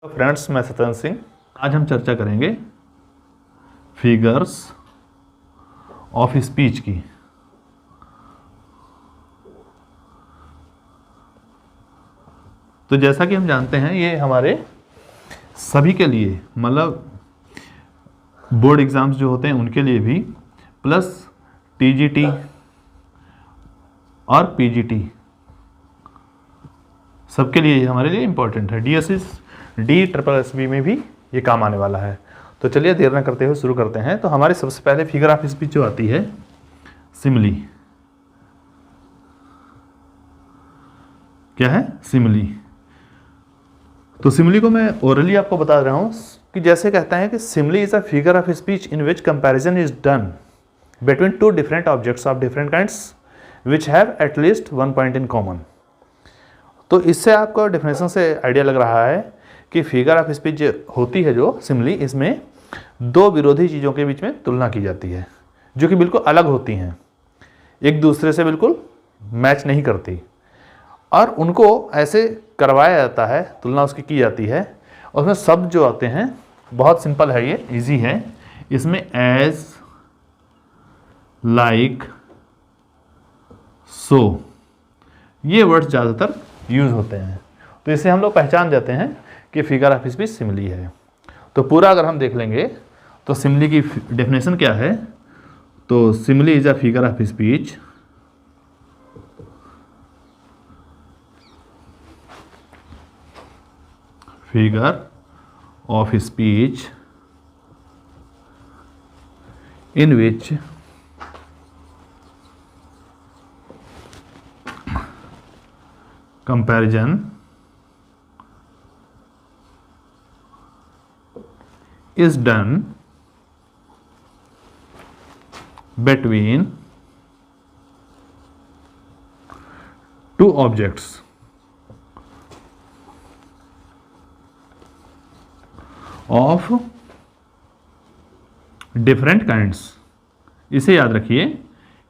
Friends, मैं सत्यन सिंह। आज हम चर्चा करेंगे फिगर्स ऑफ स्पीच की। तो जैसा कि हम जानते हैं, ये हमारे सभी के लिए, मतलब बोर्ड एग्जाम्स जो होते हैं उनके लिए भी, प्लस टीजीटी और पीजीटी, सबके लिए हमारे लिए इम्पोर्टेंट है। डीएसएस DSSB में भी ये काम आने वाला है। तो चलिए देर न करते हुए शुरू करते हैं। तो हमारे सबसे पहले फिगर ऑफ स्पीच जो आती है, सिमिली। क्या है? सिमिली। तो सिमिली को मैं ओरली आपको बता रहा हूं कि जैसे कहता है कि simile is a figure of speech in which comparison is done between two different objects of different kinds which have at least one point in common. तो इससे आपको डेफिनेशन से आइडिया लग रहा है कि फिगर ऑफ स्पीच होती है जो सिमिली, इसमें दो विरोधी चीज़ों के बीच में तुलना की जाती है जो कि बिल्कुल अलग होती हैं, एक दूसरे से बिल्कुल मैच नहीं करती, और उनको ऐसे करवाया जाता है, तुलना उसकी की जाती है। और उसमें शब्द जो आते हैं, बहुत सिंपल है, ये इजी है। इसमें एज, लाइक, सो, ये वर्ड्स ज़्यादातर यूज़ होते हैं। तो इससे हम लोग पहचान जाते हैं कि फिगर ऑफ स्पीच सिमिली है। तो पूरा अगर हम देख लेंगे तो सिमिली की डेफिनेशन क्या है। तो simile is a figure of speech in which comparison is done between two objects of different kinds। इसे याद रखिए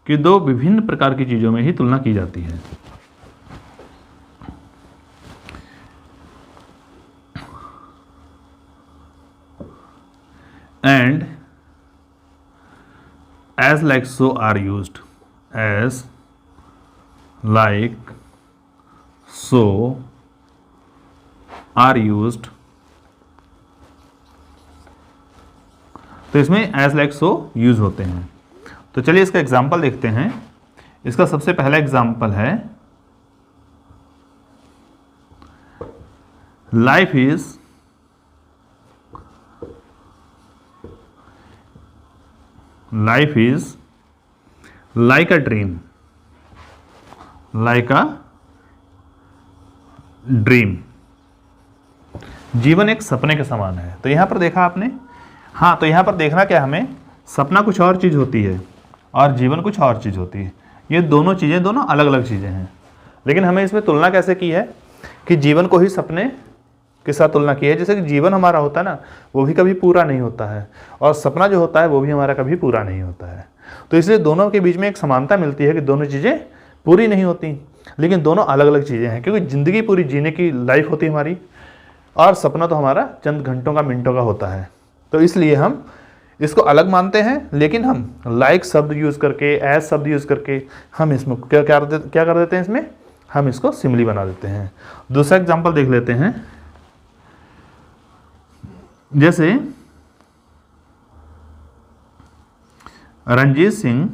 कि दो विभिन्न प्रकार की चीज़ों में ही तुलना की जाती है। And as, like, so are used। as, like, so are used। तो इसमें as, like, so यूज होते हैं। तो चलिए इसका एग्जाम्पल देखते हैं। इसका सबसे पहला एग्जाम्पल है, life is like a dream। like a dream, जीवन एक सपने के समान है। तो यहां पर देखा आपने? हाँ, तो यहां पर देखना क्या, हमें सपना कुछ और चीज़ होती है और जीवन कुछ और चीज़ होती है। ये दोनों चीज़ें, दोनों अलग अलग चीज़ें हैं। लेकिन हमें इसमें तुलना कैसे की है कि जीवन को ही सपने के साथ तुलना की है। जैसे कि जीवन हमारा होता है ना, वो भी कभी पूरा नहीं होता है, और सपना जो होता है वो भी हमारा कभी पूरा नहीं होता है। तो इसलिए दोनों के बीच में एक समानता मिलती है कि दोनों चीज़ें पूरी नहीं होती, लेकिन दोनों अलग अलग चीज़ें हैं। क्योंकि ज़िंदगी पूरी जीने की लाइफ होती है हमारी, और सपना तो हमारा चंद घंटों का, मिनटों का होता है। तो इसलिए हम इसको अलग मानते हैं, लेकिन हम लाइक शब्द यूज़ करके, एज शब्द यूज़ करके हम इसमें क्या कर देते हैं, इसमें हम इसको सिमिली बना देते हैं। दूसरा एग्जाम्पल देख लेते हैं। जैसे Ranjit Singh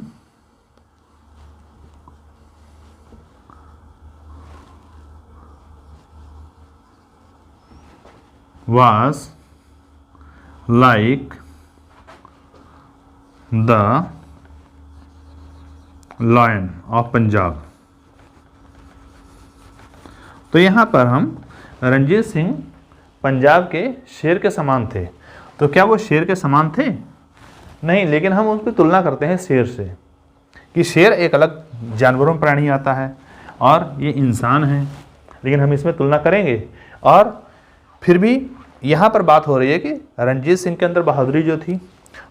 was like the lion of Punjab. तो यहां पर हम रणजीत सिंह पंजाब के शेर के समान थे। तो क्या वो शेर के समान थे? नहीं, लेकिन हम उसकी तुलना करते हैं शेर से, कि शेर एक अलग जानवरों में प्राणी आता है और ये इंसान है, लेकिन हम इसमें तुलना करेंगे। और फिर भी यहाँ पर बात हो रही है कि रणजीत सिंह के अंदर बहादुरी जो थी,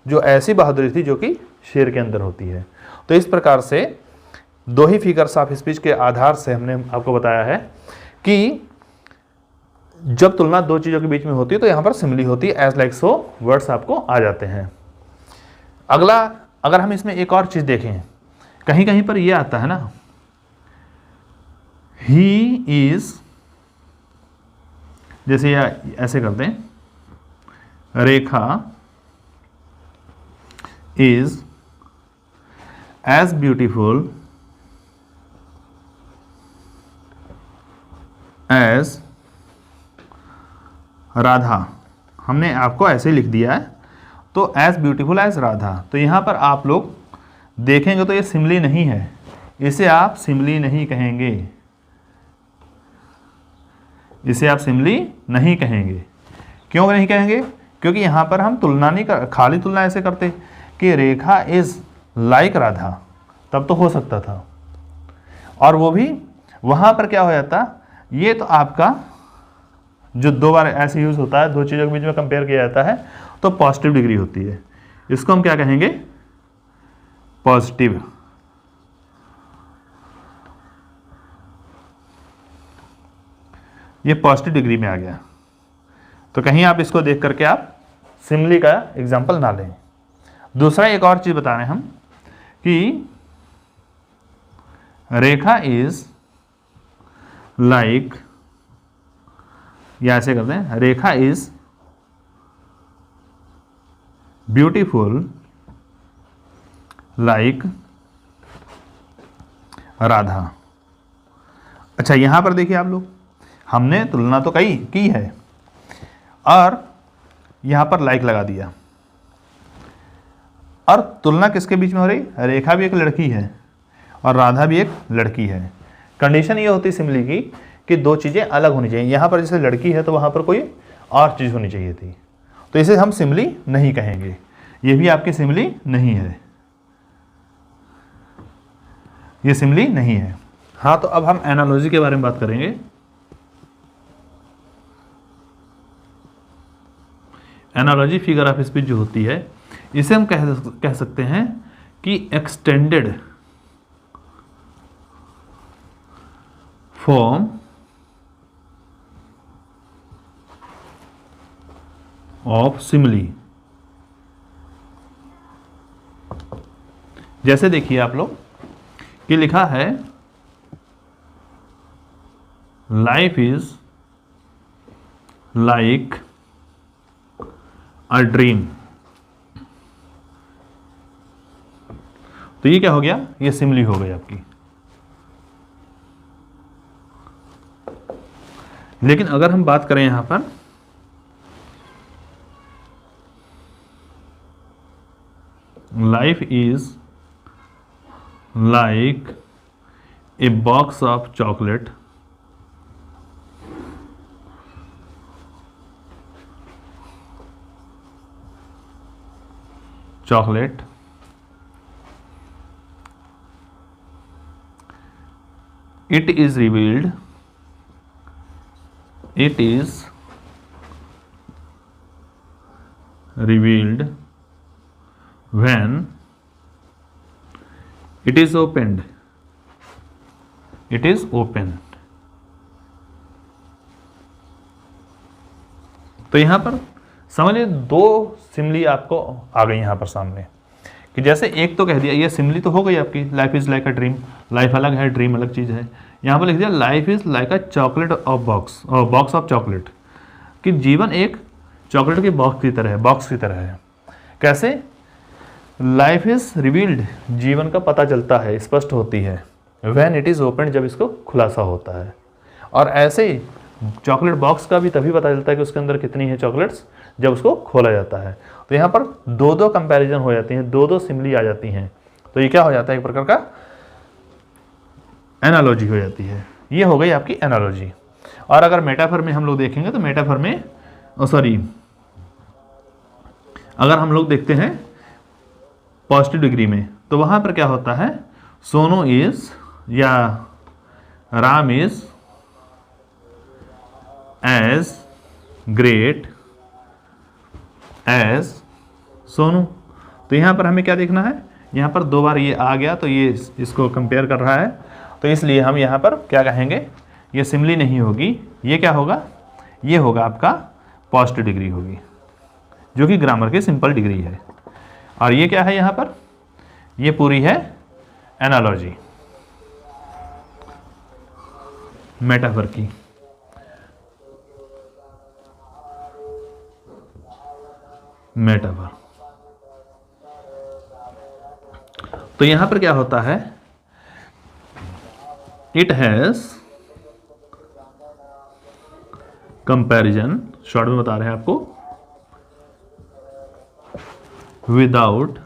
जो ऐसी बहादुरी थी जो कि शेर के अंदर होती है। तो इस प्रकार से दो ही फिगर्स ऑफ स्पीच के आधार से हमने आपको बताया है कि जब तुलना दो चीज़ों के बीच में होती है तो यहाँ पर सिमिली होती है, एज लाइक सो वर्ड्स आपको आ जाते हैं। अगला, अगर हम इसमें एक और चीज़ देखें, कहीं कहीं पर ये आता है ना, ही इज, जैसे ऐसे करते हैं, Rekha is as beautiful as Radha. हमने आपको ऐसे लिख दिया है, तो एज ब्यूटीफुल एज राधा। तो यहाँ पर आप लोग देखेंगे तो ये सिमिली नहीं है, इसे आप सिमिली नहीं कहेंगे, इसे आप सिमिली नहीं कहेंगे। क्यों नहीं कहेंगे? क्योंकि यहाँ पर हम तुलना नहीं कर, खाली तुलना ऐसे करते कि रेखा इज लाइक राधा, तब तो हो सकता था, और वो भी वहाँ पर क्या हो जाता, ये तो आपका जो दो बार ऐसे यूज होता है, दो चीज़ों के बीच में कंपेयर किया जाता है, तो पॉजिटिव डिग्री होती है। इसको हम क्या कहेंगे? पॉजिटिव। ये पॉजिटिव डिग्री में आ गया। तो कहीं आप इसको देख करके आप सिमिली का एग्जाम्पल ना लें। दूसरा एक और चीज बता रहे हैं हम कि रेखा इज लाइक, या ऐसे करते हैं, Rekha is beautiful like Radha. अच्छा, यहां पर देखिए आप लोग, हमने तुलना तो की है और यहां पर लाइक लगा दिया, और तुलना किसके बीच में हो रही? रेखा भी एक लड़की है और राधा भी एक लड़की है। कंडीशन ये होती सिमिली की कि दो चीज़ें अलग होनी चाहिए। यहाँ पर जैसे लड़की है तो वहाँ पर कोई और चीज़ होनी चाहिए थी, तो इसे हम सिमिली नहीं कहेंगे। ये भी आपकी सिमिली नहीं है, ये सिमिली नहीं है। हाँ, तो अब हम एनालॉजी के बारे में बात करेंगे। एनालॉजी फिगर ऑफ स्पीच जो होती है, इसे हम कह सकते हैं कि एक्सटेंडेड फॉर्म ऑफ सिमिली। जैसे देखिए आप लोग कि लिखा है life is like a dream. तो ये क्या हो गया? ये सिमिली हो गई आपकी। लेकिन अगर हम बात करें यहां पर, life is like a box of chocolate, chocolate it is revealed when it is opened, तो यहां पर समझिए दो सिमिली आपको आ गई यहाँ पर सामने, कि जैसे एक तो कह दिया, ये सिमिली तो हो गई आपकी, life is like a dream, life अलग है, ड्रीम अलग चीज़ है। यहाँ पर लिख दिया life is like a chocolate of box of chocolate, कि जीवन एक चॉकलेट के बॉक्स की तरह है। कैसे? लाइफ इज रिवील्ड, जीवन का पता चलता है, स्पष्ट होती है, व्हेन इट इज ओपन, जब इसको खुलासा होता है। और ऐसे ही चॉकलेट बॉक्स का भी तभी पता चलता है कि उसके अंदर कितनी है चॉकलेट्स, जब उसको खोला जाता है। तो यहाँ पर दो कंपैरिजन हो जाती हैं, दो सिमिली आ जाती हैं। तो ये क्या हो जाता है? एक प्रकार का एनालॉजी हो जाती है। ये हो गई आपकी एनालॉजी। और अगर मेटाफर में हम लोग देखेंगे तो मेटाफर में अगर हम लोग देखते हैं पॉजिटिव डिग्री में, तो वहां पर क्या होता है? सोनू इज या Ram is as great as Sonu. तो यहाँ पर हमें क्या देखना है? यहाँ पर दो बार ये आ गया तो ये इसको कंपेयर कर रहा है, तो इसलिए हम यहाँ पर क्या कहेंगे? ये सिमिली नहीं होगी, ये क्या होगा? ये होगा आपका पॉजिटिव डिग्री होगी, जो कि ग्रामर की सिंपल डिग्री है। और ये क्या है यहाँ पर, ये पूरी है एनालॉजी, मेटाफर की। मेटाफर, तो यहां पर क्या होता है, इट हैज कंपैरिजन, शॉर्ट में बता रहे हैं आपको, without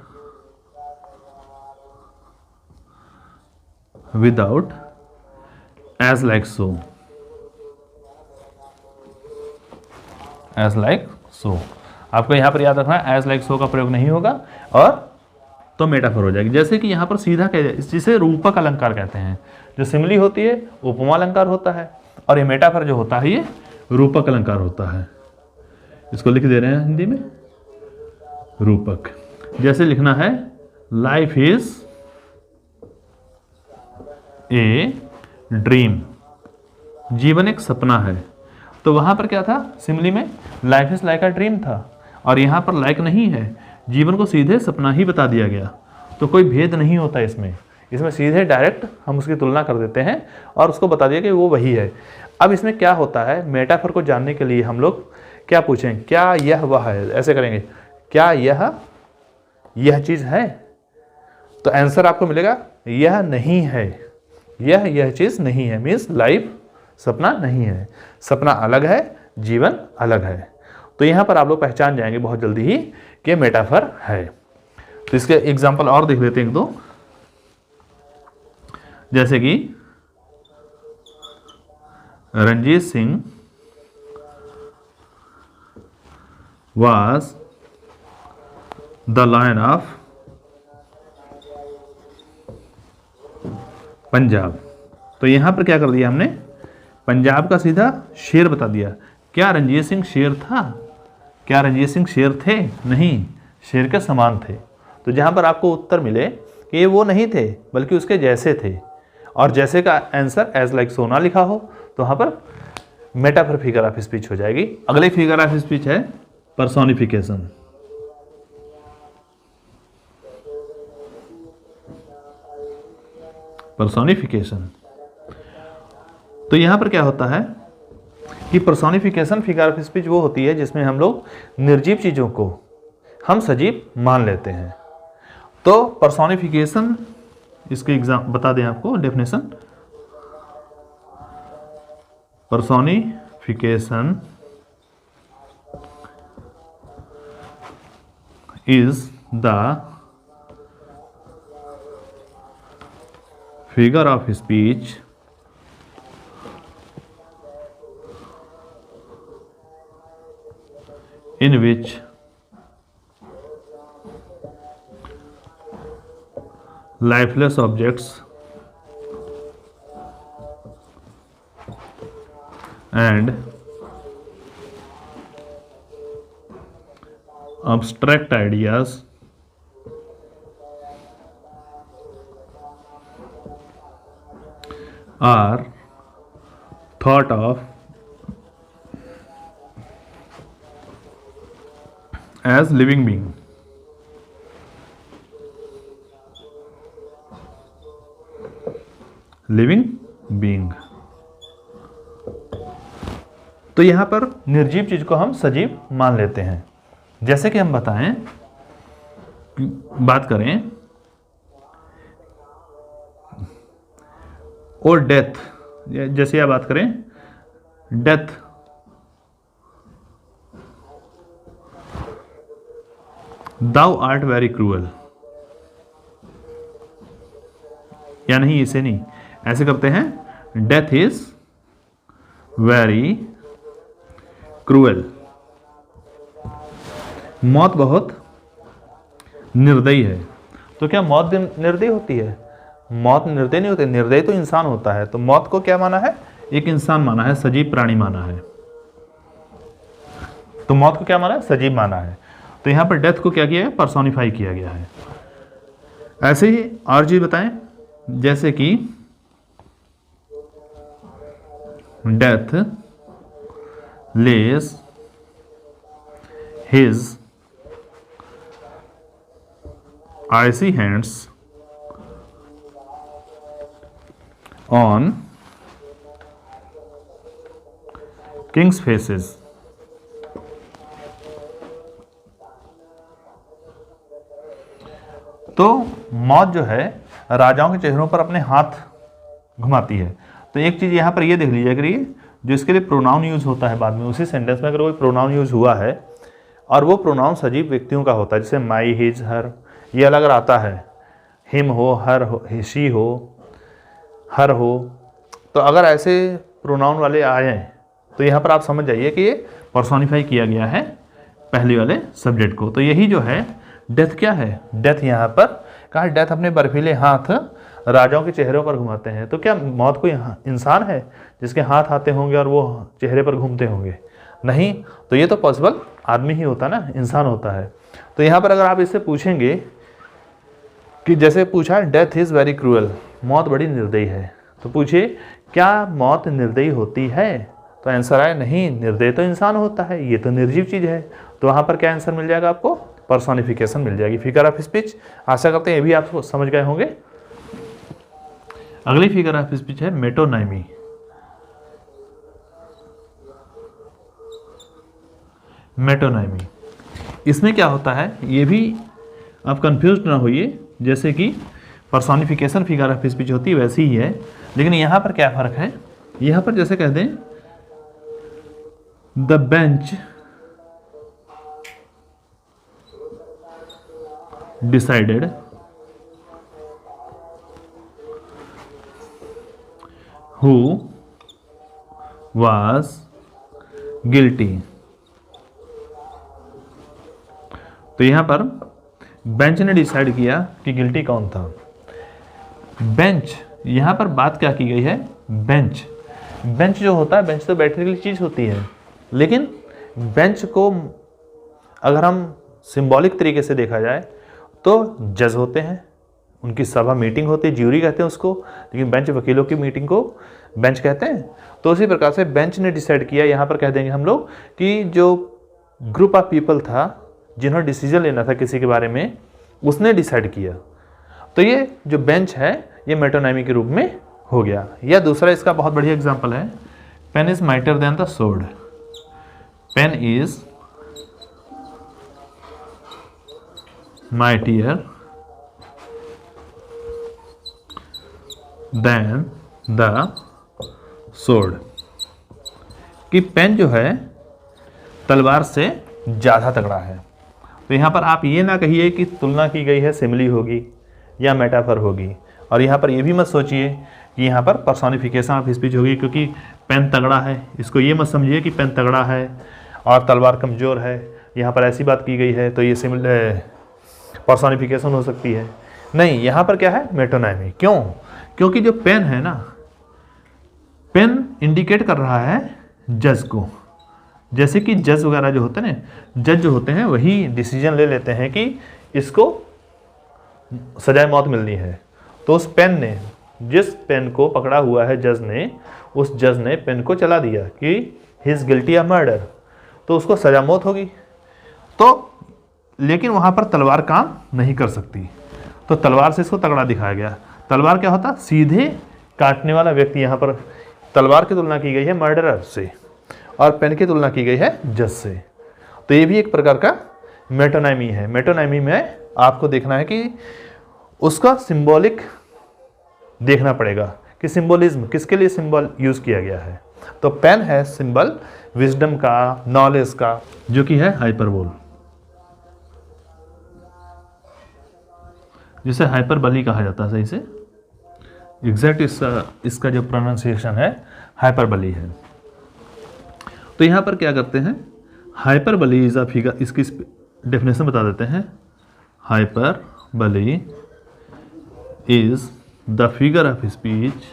as like so, as like so. आपको यहां पर याद रखना है एज लाइक सो का प्रयोग नहीं होगा और तो मेटाफर हो जाएगी। जैसे कि यहां पर सीधा कह, जिसे रूपक अलंकार कहते हैं। जो सिमिली होती है उपमा अलंकार होता है, और ये मेटाफर जो होता है ये रूपक अलंकार होता है। इसको लिख दे रहे हैं हिंदी में रूपक। जैसे लिखना है लाइफ इज ए ड्रीम, जीवन एक सपना है। तो वहां पर क्या था, सिमिली में life is like a dream था, और यहां पर लाइक नहीं है, जीवन को सीधे सपना ही बता दिया गया। तो कोई भेद नहीं होता इसमें सीधे डायरेक्ट हम उसकी तुलना कर देते हैं और उसको बता दिया कि वो वही है। अब इसमें क्या होता है, मेटाफर को जानने के लिए हम लोग क्या पूछें, क्या यह वह है, ऐसे करेंगे, क्या यह चीज़ है, तो आंसर आपको मिलेगा यह नहीं है, यह चीज़ नहीं है, मीन्स लाइफ सपना नहीं है, सपना अलग है, जीवन अलग है। तो यहाँ पर आप लोग पहचान जाएंगे बहुत जल्दी ही कि मेटाफर है। तो इसके एग्जाम्पल और देख लेते हैं एक दो, जैसे कि Ranjit Singh was the lion of Punjab. तो यहां पर क्या कर दिया हमने, पंजाब का सीधा शेर बता दिया। क्या रणजीत सिंह शेर था, क्या रणजीत सिंह शेर थे, नहीं, शेर के समान थे। तो जहां पर आपको उत्तर मिले कि ये वो नहीं थे बल्कि उसके जैसे थे, और जैसे का आंसर एज लाइक सोना लिखा हो, तो वहां पर मेटाफर फिगर ऑफ स्पीच हो जाएगी। अगले फिगर ऑफ स्पीच है पर्सोनिफिकेशन। पर्सोनिफिकेशन, तो यहां पर क्या होता है कि पर्सोनिफिकेशन फिगर ऑफ स्पीच वो होती है जिसमें हम लोग निर्जीव चीजों को हम सजीव मान लेते हैं। तो पर्सोनिफिकेशन, इसके एग्जाम बता दें आपको definition. Personification is the figure of speech in which lifeless objects and abstract ideas are thought of as living being। Living being, तो यहां पर निर्जीव चीज को हम सजीव मान लेते हैं। जैसे कि हम बताएं, बात करें और डेथ, जैसे आप बात करें death, thou art very cruel, या नहीं, इसे नहीं, ऐसे करते हैं, डेथ इज वेरी क्रूअल, मौत बहुत निर्दयी है। तो क्या मौत निर्दयी होती है? मौत निर्दयी नहीं होती, निर्दयी तो इंसान होता है। तो मौत को क्या माना है, एक इंसान माना है, सजीव प्राणी माना है। तो मौत को क्या माना है, सजीव माना है। तो यहां पर डेथ को क्या किया है, पर्सोनिफाई किया गया है। ऐसे ही और चीज बताएं, जैसे कि death lays his icy hands on king's faces. तो मौत जो है राजाओं के चेहरों पर अपने हाथ घुमाती है। तो एक चीज़ यहाँ पर ये देख लीजिए, करिए जो इसके लिए प्रोनाउन यूज़ होता है बाद में उसी सेंटेंस में अगर कोई प्रोनाउन यूज़ हुआ है और वो प्रोनाउन सजीव व्यक्तियों का होता है, जैसे माई, हिज, हर, ये अलग आता है, हिम हो, हर हो, शी हो, हर हो, तो अगर ऐसे प्रोनाउन वाले आए तो यहाँ पर आप समझ जाइए कि ये पर्सोनिफाई किया गया है पहले वाले सब्जेक्ट को। तो यही जो है डेथ क्या है, डेथ यहाँ पर कहा डेथ अपने बर्फीले हाथ राजाओं के चेहरों पर घुमाते हैं। तो क्या मौत कोई इंसान है जिसके हाथ आते होंगे और वो चेहरे पर घूमते होंगे? नहीं, तो ये तो पॉसिबल आदमी ही होता ना, इंसान होता है। तो यहाँ पर अगर आप इससे पूछेंगे कि जैसे पूछा डेथ इज़ वेरी क्रूअल, मौत बड़ी निर्दयी है, तो पूछिए क्या मौत निर्दयी होती है? तो आंसर आए नहीं, निर्दयी तो इंसान होता है, ये तो निर्जीव चीज़ है। तो वहाँ पर क्या आंसर मिल जाएगा आपको? पर्सोनिफिकेशन मिल जाएगी, फिगर ऑफ स्पीच। आशा करते हैं ये भी आप समझ गए होंगे। अगली फिगर ऑफ स्पीच है मेटोनाइमी। मेटोनाइमी, इसमें क्या होता है ये भी आप कंफ्यूज ना होइए, जैसे कि पर्सोनिफिकेशन फिगर ऑफ स्पीच होती है वैसी ही है, लेकिन यहाँ पर क्या फ़र्क है? यहाँ पर जैसे कह दें the bench decided who was guilty। तो यहां पर बेंच ने डिसाइड किया कि गिल्टी कौन था। बेंच, यहां पर बात क्या की गई है? बेंच, बेंच जो होता है, बेंच तो बैठने के लिए चीज़ होती है, लेकिन बेंच को अगर हम सिंबॉलिक तरीके से देखा जाए तो जज होते हैं, उनकी सभा मीटिंग होती है, ज्यूरी कहते हैं उसको, लेकिन बेंच वकीलों की मीटिंग को बेंच कहते हैं। तो उसी प्रकार से बेंच ने डिसाइड किया, यहाँ पर कह देंगे हम लोग कि जो ग्रुप ऑफ पीपल था जिन्होंने डिसीजन लेना था किसी के बारे में, उसने डिसाइड किया। तो ये जो बेंच है ये मेटोनाइमी के रूप में हो गया। या दूसरा इसका बहुत बढ़िया एग्जाम्पल है, pen is mightier than the sword. Pen is mightier than the sword, कि पेन जो है तलवार से ज़्यादा तगड़ा है। तो यहाँ पर आप ये ना कहिए कि तुलना की गई है, सिमिली होगी या मेटाफर होगी, और यहाँ पर ये भी मत सोचिए कि यहाँ पर पर्सोनिफिकेशन ऑफ स्पीच होगी क्योंकि पेन तगड़ा है। इसको ये मत समझिए कि पेन तगड़ा है और तलवार कमज़ोर है, यहाँ पर ऐसी बात की गई है तो ये पर्सोनिफिकेशन हो सकती है। नहीं, यहाँ पर क्या है? मेटोनाइमी। क्यों? क्योंकि जो पेन है ना, पेन इंडिकेट कर रहा है जज को। जैसे कि जज वगैरह जो होते हैं ना, जज जो होते हैं वही डिसीजन ले लेते हैं कि इसको सजाए मौत मिलनी है। तो उस पेन ने, जिस पेन को पकड़ा हुआ है जज ने, उस जज ने पेन को चला दिया कि he is guilty of murder, तो उसको सजा मौत होगी। तो लेकिन वहाँ पर तलवार काम नहीं कर सकती, तो तलवार से इसको तगड़ा दिखाया गया। तलवार क्या होता? सीधे काटने वाला व्यक्ति। यहाँ पर तलवार की तुलना की गई है मर्डरर से और पेन की तुलना की गई है जज से। तो ये भी एक प्रकार का मेटोनाइमी है। मेटोनाइमी में आपको देखना है कि उसका सिंबॉलिक देखना पड़ेगा कि सिंबोलिज्म किसके लिए सिंबल यूज़ किया गया है। तो पेन है सिंबल विजडम का, नॉलेज का, जो कि है हाइपरबोल, जिसे हाइपरबली कहा जाता है। सही से एग्जैक्ट इसका जो प्रोनाउंसिएशन है हाइपरबली है। तो यहाँ पर क्या करते हैं, हाइपरबली इज अ फिगर, इसकी डेफिनेशन बता देते हैं। Hyperbole is the figure of speech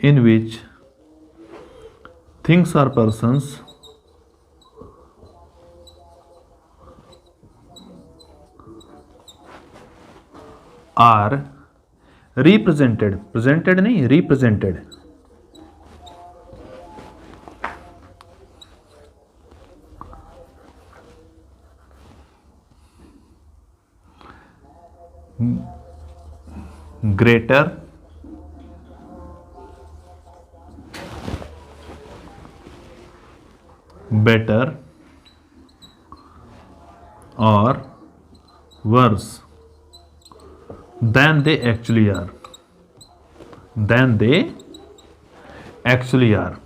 in which things or persons are represented, presented नहीं, रिप्रेजेंटेड ग्रेटर बेटर और worse than they actually are, than they actually are.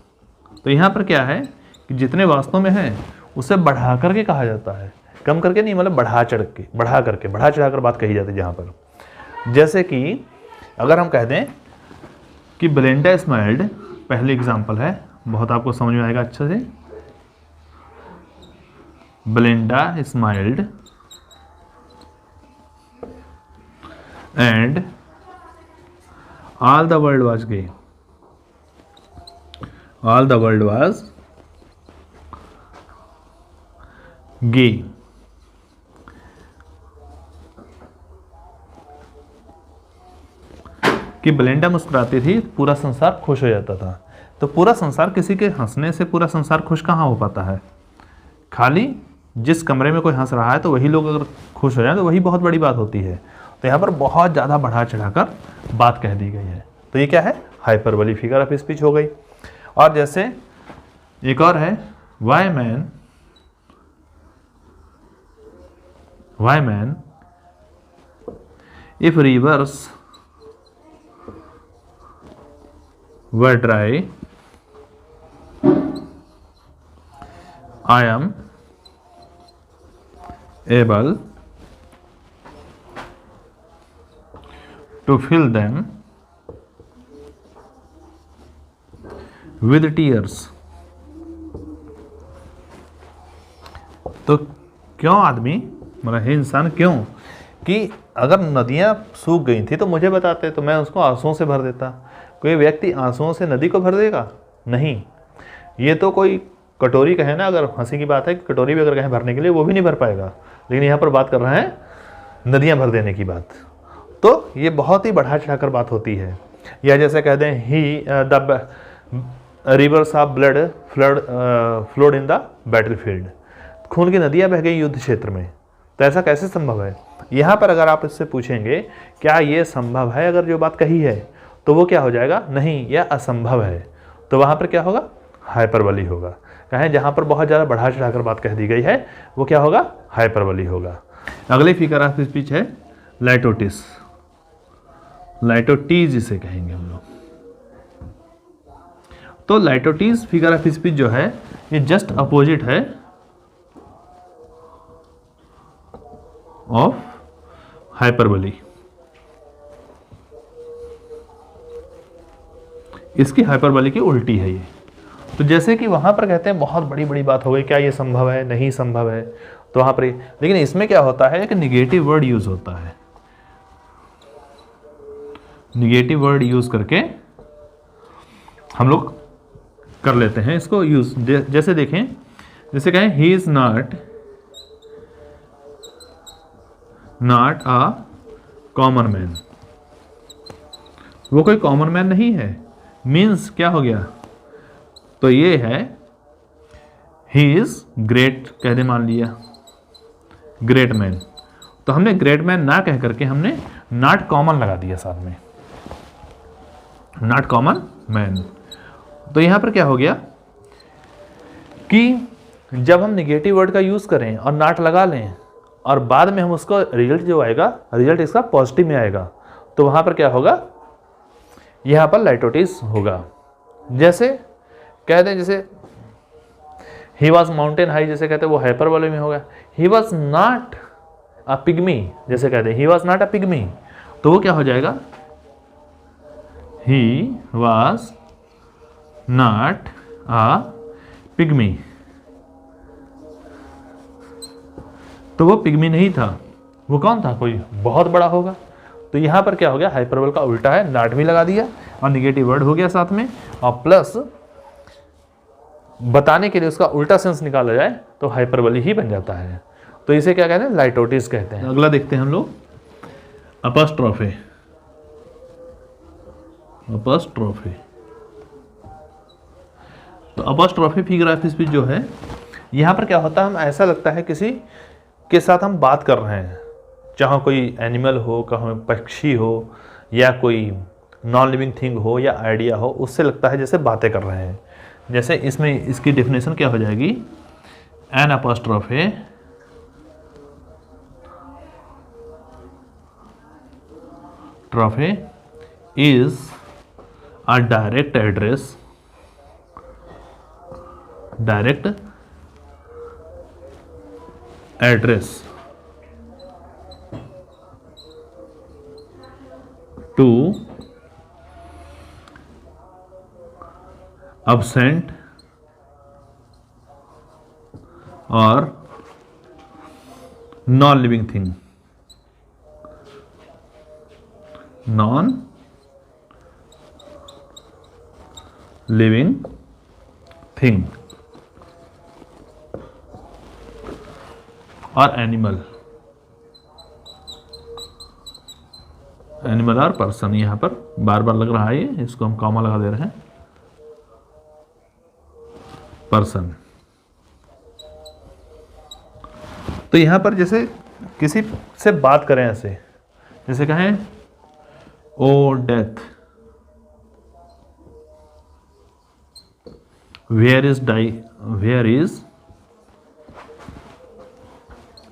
तो यहां पर क्या है कि जितने वास्तव में हैं उसे बढ़ा करके कहा जाता है, कम करके नहीं, मतलब बढ़ा चढ़ के, बढ़ा करके, बढ़ा चढ़ाकर बात कही जाती है जहां पर। जैसे कि अगर हम कह दें कि बेलिंडा स्माइल्ड, पहली एग्जांपल है, बहुत आपको समझ में आएगा अच्छे से। Belinda smiled and all the world was gay, all the world was gay. कि बेलिंडा मुस्कुराती थी, पूरा संसार खुश हो जाता था। तो पूरा संसार, किसी के हंसने से पूरा संसार खुश कहाँ हो पाता है? खाली जिस कमरे में कोई हंस रहा है तो वही लोग अगर खुश हो जाए तो वही बहुत बड़ी बात होती है। तो यहाँ पर बहुत ज़्यादा बढ़ा चढ़ाकर बात कह दी गई है। तो ये क्या है? हाइपरबोली, फिगर ऑफ स्पीच हो गई। और जैसे एक और है, Y man if reverse were dry I am able to fill them with tears। तो क्यों आदमी, मतलब हे इंसान, क्यों कि अगर नदियाँ सूख गई थी तो मुझे बताते तो मैं उसको आंसुओं से भर देता। कोई व्यक्ति आंसुओं से नदी को भर देगा? नहीं। ये तो कोई कटोरी कहे ना, अगर हंसी की बात है कि कटोरी भी अगर कहें भरने के लिए, वो भी नहीं भर पाएगा। लेकिन यहाँ पर बात कर रहे हैं नदियाँ भर देने की बात। तो ये बहुत ही बढ़ा चढ़ाकर बात होती है। या जैसे कह दें ही the rivers of blood flowed in the battlefield, खून की नदियाँ बह गई युद्ध क्षेत्र में। तो ऐसा कैसे संभव है? यहाँ पर अगर आप इससे पूछेंगे क्या ये संभव है, अगर जो बात कही है, तो वो क्या हो जाएगा? नहीं, यह असंभव है। तो वहाँ पर क्या होगा? हाइपरबोली होगा। कहें जहाँ पर बहुत ज़्यादा बढ़ा चढ़ाकर बात कह दी गई है वो क्या होगा? हाइपरबोली होगा। अगली फिगर ऑफ स्पीच है लाइटोटिस, लाइटोटीज इसे कहेंगे हम लोग। तो लाइटोटीज फिगर ऑफ स्पीच जो है ये जस्ट अपोजिट है ऑफ हाइपरबोली। इसकी हाइपरबोली की उल्टी है ये। तो जैसे कि वहां पर कहते हैं बहुत बड़ी बड़ी बात हो गई, क्या ये संभव है? नहीं संभव है। तो वहां पर, लेकिन इसमें क्या होता है कि निगेटिव वर्ड यूज होता है। निगेटिव वर्ड यूज करके हम लोग कर लेते हैं इसको यूज। जैसे देखें, जैसे कहें he is not a common man, वो कोई कॉमन मैन नहीं है। मीन्स क्या हो गया? तो ये है ही इज ग्रेट, कह दे मान लिया, ग्रेट मैन। तो हमने ग्रेट मैन ना कह करके हमने नॉट कॉमन लगा दिया साथ में, नॉट कॉमन मैन। तो यहां पर क्या हो गया कि जब हम निगेटिव वर्ड का यूज करें और नॉट लगा लें और बाद में हम उसको रिजल्ट जो आएगा, रिजल्ट इसका पॉजिटिव में आएगा, तो वहां पर क्या होगा? यहां पर लाइटोटिस होगा। जैसे कह दें, जैसे ही वॉज माउंटेन हाई, जैसे कहते हैं वो हाइपरबोली में होगा। He was not a pygmy, जैसे कहते हैं he was not a pygmy, तो वो क्या हो जाएगा? He was not a pygmy, तो वो पिग्मी नहीं था, वो कौन था? कोई बहुत बड़ा होगा। तो यहां पर क्या हो गया? हाइपरबोल का उल्टा है, नॉट भी लगा दिया और निगेटिव वर्ड हो गया साथ में, और प्लस बताने के लिए उसका उल्टा सेंस निकाला जाए तो हाइपरबोली ही बन जाता है। तो इसे क्या कहते हैं? लाइटोटिस कहते हैं। अगला देखते हैं हम लोग, अपॉस्ट्रोफे, अपॉस्ट्रोफे। तो अपॉस्ट्रोफे फिगर ऑफ स्पीच जो है, यहाँ पर क्या होता है, हम ऐसा लगता है किसी के साथ हम बात कर रहे हैं, चाहे कोई एनिमल हो, चाहे पक्षी हो, या कोई नॉन लिविंग थिंग हो, या आइडिया हो, उससे लगता है जैसे बातें कर रहे हैं। जैसे इसमें इसकी डेफिनेशन क्या हो जाएगी, an apostrophe is a direct address, direct address to absent or non living thing, non living thing और एनिमल, एनिमल और पर्सन। यहाँ पर बार बार लग रहा है ये, इसको हम कॉमा लगा दे रहे हैं, पर्सन। तो यहां पर जैसे किसी से बात करें ऐसे, जैसे कहें O death where is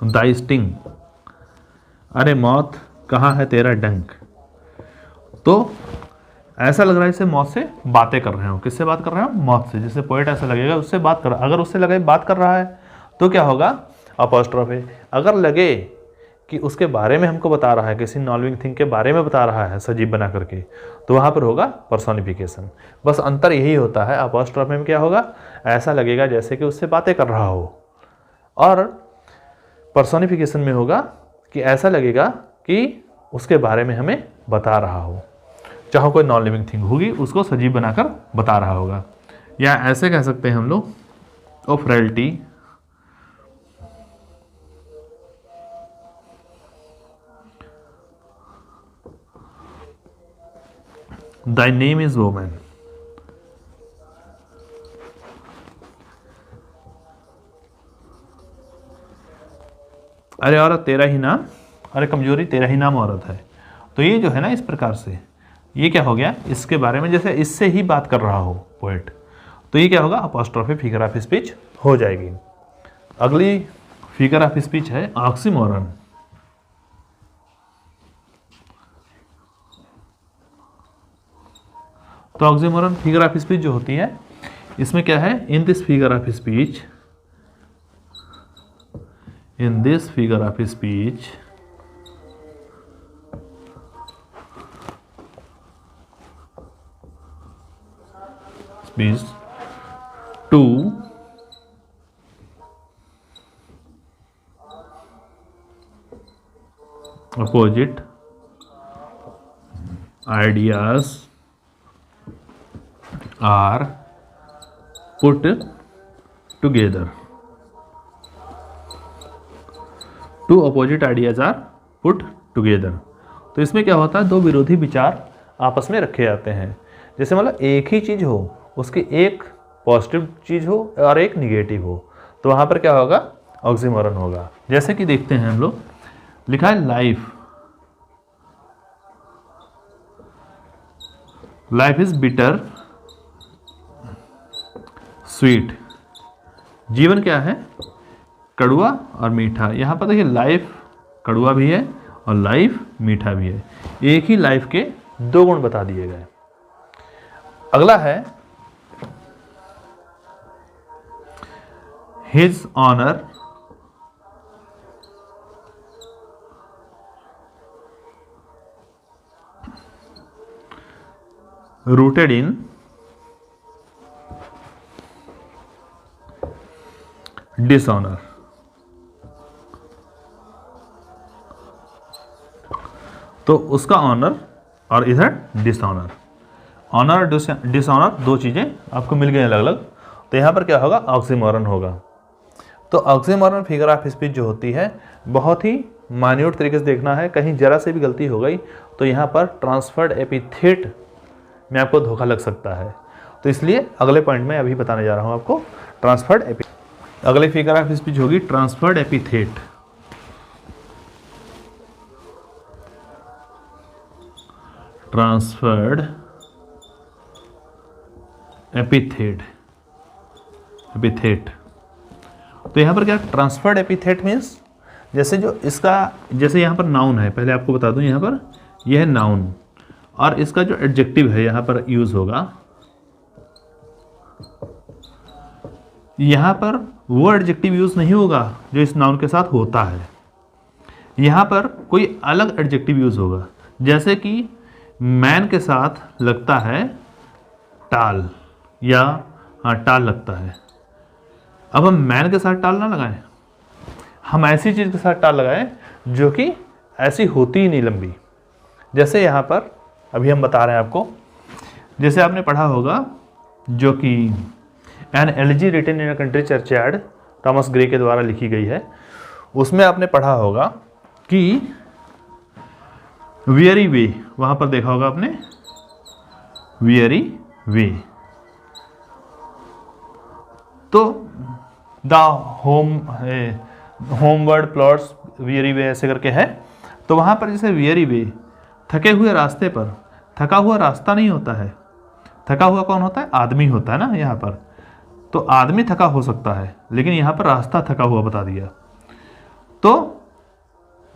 thy sting, अरे मौत कहाँ है तेरा डंक। तो ऐसा लग रहा है जैसे मौत से बातें कर रहे हो। किससे बात कर रहे हो, मौत से। जैसे पोएट ऐसा लगेगा उससे बात कर, अगर उससे लगे बात कर रहा है तो क्या होगा, अपॉस्ट्रोफे। अगर लगे कि उसके बारे में हमको बता रहा है, किसी नॉन लिविंग थिंग के बारे में बता रहा है सजीव बना करके, तो वहाँ पर होगा पर्सोनिफिकेशन। बस अंतर यही होता है, अपॉस्ट्रोफे में क्या होगा, ऐसा लगेगा जैसे कि उससे बातें कर रहा हो, और पर्सोनिफिकेशन में होगा कि ऐसा लगेगा कि उसके बारे में हमें बता रहा हो, चाहे कोई नॉन लिविंग थिंग होगी उसको सजीव बनाकर बता रहा होगा। या ऐसे कह सकते हैं हम लोग, O frailty thy name is woman, अरे औरत तेरा ही नाम, अरे कमजोरी तेरा ही नाम औरत है। तो ये जो है ना, इस प्रकार से ये क्या हो गया, इसके बारे में जैसे इससे ही बात कर रहा हो पोएट, तो ये क्या होगा, अपॉस्ट्रोफे फिगर ऑफ स्पीच हो जाएगी। अगली फिगर ऑफ स्पीच है ऑक्सीमोरन। तो ऑक्सीमोरन फिगर ऑफ स्पीच जो होती है, इसमें क्या है, in this figure of speech, in this figure of speech means two opposite ideas are put together, two opposite ideas are put together। तो इसमें क्या होता है, दो विरोधी विचार आपस में रखे जाते हैं। जैसे मतलब एक ही चीज़ हो, उसकी एक पॉजिटिव चीज़ हो और एक निगेटिव हो, तो वहाँ पर क्या होगा, ऑक्सीमोरन होगा। जैसे कि देखते हैं हम लोग, लिखा है life, life is bitter sweet, जीवन क्या है, कड़वा और मीठा। यहाँ पर देखिए लाइफ कड़वा भी है और लाइफ मीठा भी है, एक ही लाइफ के दो गुण बता दिए गए। अगला है his honour rooted in dishonour. तो उसका ऑनर और इधर डिसऑनर। ऑनर और डिसऑनर दो चीज़ें आपको मिल गई अलग अलग, तो यहाँ पर क्या होगा, ऑक्सीमोरन होगा। तो ऑक्सीमोरन फिगर ऑफ स्पीच जो होती है बहुत ही मान्यूट तरीके से देखना है, कहीं जरा से भी गलती हो गई तो यहाँ पर ट्रांसफर्ड एपिथेट में आपको धोखा लग सकता है। तो इसलिए अगले पॉइंट में अभी बताने जा रहा हूँ आपको ट्रांसफर्ड अगली फिगर ऑफ स्पीच होगी ट्रांसफर्ड एपिथेट। ट्रांसफर्ड एपिथेट तो यहाँ पर क्या ट्रांसफर्ड एपिथेट मीन्स जैसे जो इसका जैसे यहाँ पर नाउन है, पहले आपको बता दूँ यहाँ पर यह है नाउन और इसका जो एडजेक्टिव है यहाँ पर यूज होगा, यहाँ पर वो एडजेक्टिव यूज नहीं होगा जो इस नाउन के साथ होता है, यहाँ पर कोई अलग एडजेक्टिव यूज होगा। जैसे कि मैन के साथ लगता है टाल या टाल लगता है। अब हम मैन के साथ टाल ना लगाएं, हम ऐसी चीज़ के साथ टाल लगाएं जो कि ऐसी होती ही नहीं लंबी। जैसे यहाँ पर अभी हम बता रहे हैं आपको, जैसे आपने पढ़ा होगा जो कि an elegy written in a country churchyard Thomas Gray के द्वारा लिखी गई है, उसमें आपने पढ़ा होगा कि वियरी वे, वहाँ पर देखा होगा आपने वियरी वे। तो द होमवर्ड प्लॉट्स वियरी वे ऐसे करके है। तो वहाँ पर जैसे वियरी वे थके हुए रास्ते पर, थका हुआ रास्ता नहीं होता है, थका हुआ कौन होता है? आदमी होता है ना यहाँ पर। तो आदमी थका हो सकता है लेकिन यहाँ पर रास्ता थका हुआ बता दिया। तो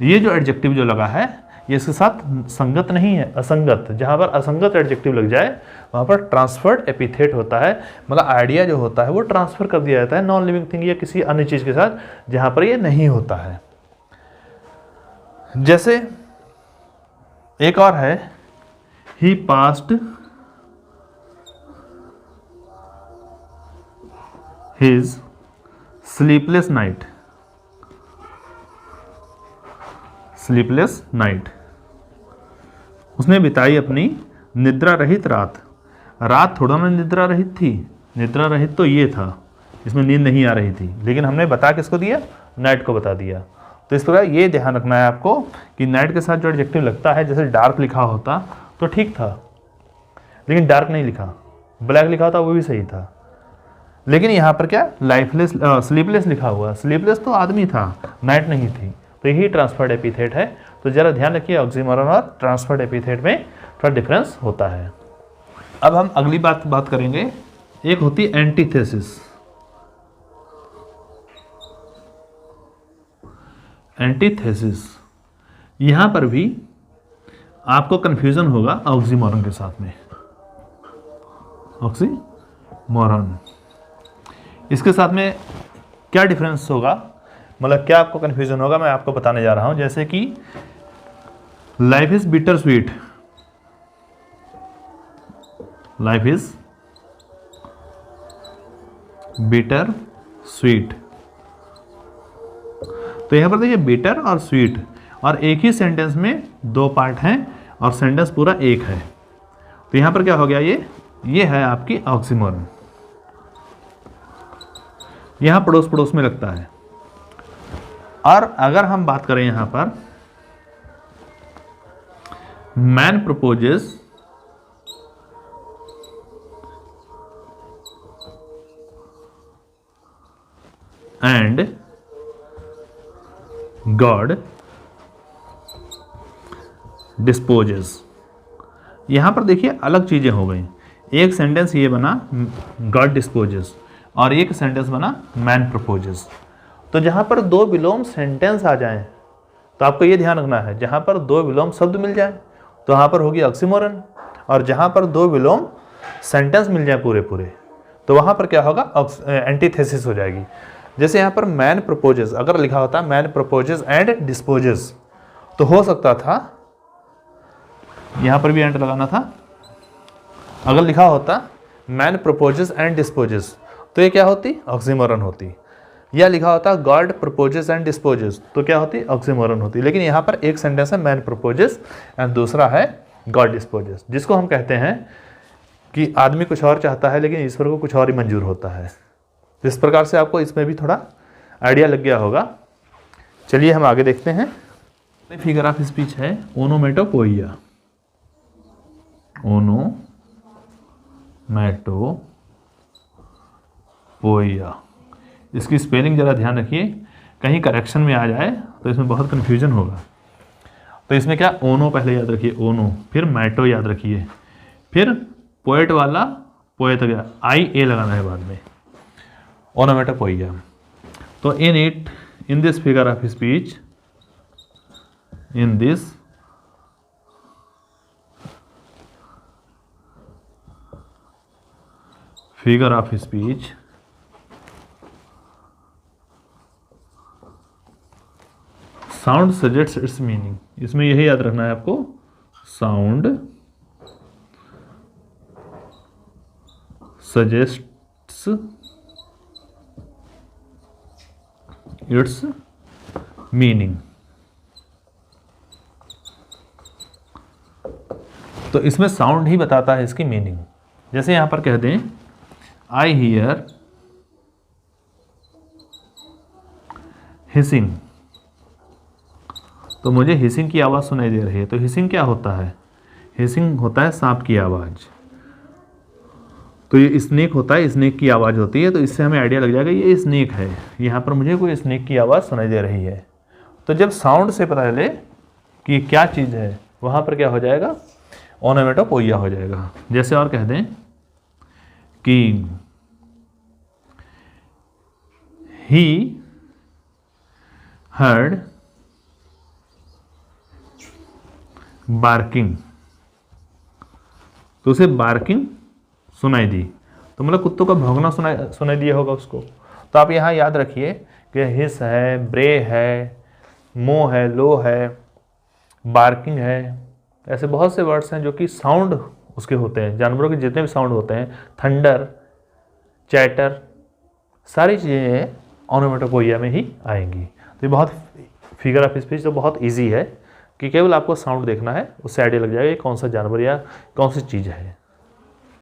ये जो एडजेक्टिव जो लगा है ये इसके साथ संगत नहीं है, असंगत। जहाँ पर असंगत एडजेक्टिव लग जाए वहाँ पर ट्रांसफर्ड एपिथेट होता है, मतलब आइडिया जो होता है वो ट्रांसफर कर दिया जाता है नॉन लिविंग थिंग या किसी अन्य चीज़ के साथ जहाँ पर ये नहीं होता है। जैसे एक और है, he passed his sleepless night. Sleepless night, उसने बिताई अपनी निद्रा रहित रात। रात थोड़ा ना निद्रा रहित थी, निद्रा रहित तो ये था, इसमें नींद नहीं आ रही थी, लेकिन हमने बता किसको दिया? नाइट को बता दिया। तो इस प्रकार ये ध्यान रखना है आपको कि नाइट के साथ जो एडजेक्टिव लगता है, जैसे डार्क लिखा होता तो ठीक था, लेकिन डार्क नहीं लिखा, ब्लैक लिखा होता वो भी सही था। लेकिन यहाँ पर क्या लाइफलेस स्लीपलेस लिखा हुआ, स्लीपलेस तो आदमी था, नाइट नहीं थी। तो यही ट्रांसफर्ड एपिथेट है। तो जरा ध्यान रखिए ऑक्सीमोरन और ट्रांसफर्ड एपिथेट में थोड़ा डिफरेंस होता है। अब हम अगली बात करेंगे, एक होती है एंटीथेसिस। एंटीथेसिस, यहां पर भी आपको कंफ्यूजन होगा ऑक्सीमोरन के साथ में। ऑक्सीमोरन, इसके साथ में क्या डिफरेंस होगा, मतलब क्या आपको कंफ्यूजन होगा, मैं आपको बताने जा रहा हूं। जैसे कि life is bitter sweet, life is bitter sweet. तो यहां पर देखिए बिटर और स्वीट, और एक ही सेंटेंस में दो पार्ट हैं और सेंटेंस पूरा एक है। तो यहां पर क्या हो गया, ये है आपकी ऑक्सीमोरन। यहां पड़ोस पड़ोस में लगता है। और अगर हम बात करें यहां पर man proposes and God disposes, यहां पर देखिए अलग चीजें हो गई। एक सेंटेंस ये बना गॉड डिस्पोजेस और एक सेंटेंस बना मैन प्रपोजेस। तो जहां पर दो विलोम सेंटेंस आ जाएं तो आपको ये ध्यान रखना है, जहां पर दो विलोम शब्द मिल जाए तो वहां पर होगी ऑक्सीमोरन, और जहां पर दो विलोम सेंटेंस मिल जाए पूरे पूरे तो वहां पर क्या होगा, एंटीथेसिस हो जाएगी। जैसे यहाँ पर मैन प्रपोजेस अगर लिखा होता मैन प्रपोजेस एंड डिस्पोजेस तो हो सकता था यहाँ पर भी एंड लगाना था। अगर लिखा होता मैन प्रपोजेस एंड डिस्पोजेस तो ये क्या होती, ऑक्सीमोरन होती। या लिखा होता गॉड प्रपोजेस एंड डिस्पोजेस तो क्या होती, ऑक्सीमोरन होती। लेकिन यहाँ पर एक सेंटेंस है मैन प्रपोजेस एंड दूसरा है गॉड डिस्पोजेस, जिसको हम कहते हैं कि आदमी कुछ और चाहता है लेकिन ईश्वर को कुछ और ही मंजूर होता है। इस प्रकार से आपको इसमें भी थोड़ा आइडिया लग गया होगा। चलिए हम आगे देखते हैं। फिगर ऑफ स्पीच है ओनोमेटोपोइया। ओनोमेटोपोइया, इसकी स्पेलिंग ज़रा ध्यान रखिए, कहीं करेक्शन में आ जाए तो इसमें बहुत कन्फ्यूजन होगा। तो इसमें क्या, ओनो पहले याद रखिए, ओनो, फिर मैटो याद रखिए, फिर पोएट वाला पोएट गया, IA लगाना है बाद में, ओनोमेटोपोइया। तो in this figure of speech, in this figure of speech sound suggests its meaning। इसमें यही याद रखना है आपको, sound suggests its meaning। तो इसमें साउंड ही बताता है इसकी मीनिंग। जैसे यहां पर कह दें आई हियर हिसिंग, तो मुझे हिसिंग की आवाज़ सुनाई दे रही है। तो हिसिंग क्या होता है, हिसिंग होता है सांप की आवाज़। तो ये स्नेक होता है, स्नेक की आवाज़ होती है। तो इससे हमें आइडिया लग जाएगा ये स्नेक है, यहाँ पर मुझे कोई स्नेक की आवाज़ सुनाई दे रही है। तो जब साउंड से पता चले कि क्या चीज़ है, वहाँ पर क्या हो जाएगा, ओनोमेटोपोइया हो जाएगा। जैसे और कह दें कि ही हर्ड बार्किंग, तो उसे बार्किंग सुनाई दी, तो मतलब कुत्तों का भौंकना सुनाई दिया होगा उसको। तो आप यहाँ याद रखिए कि हिस है, ब्रे है, मो है, लो है, बार्किंग है, ऐसे बहुत से वर्ड्स हैं जो कि साउंड उसके होते हैं। जानवरों के जितने भी साउंड होते हैं, थंडर, चैटर, सारी चीज़ें ओनोमेटोपोइया में ही आएंगी। तो ये बहुत फिगर ऑफ स्पीच तो बहुत इजी है कि केवल आपको साउंड देखना है, उससे आइडिया लग जाएगा कौन सा जानवर या कौन सी चीज़ है।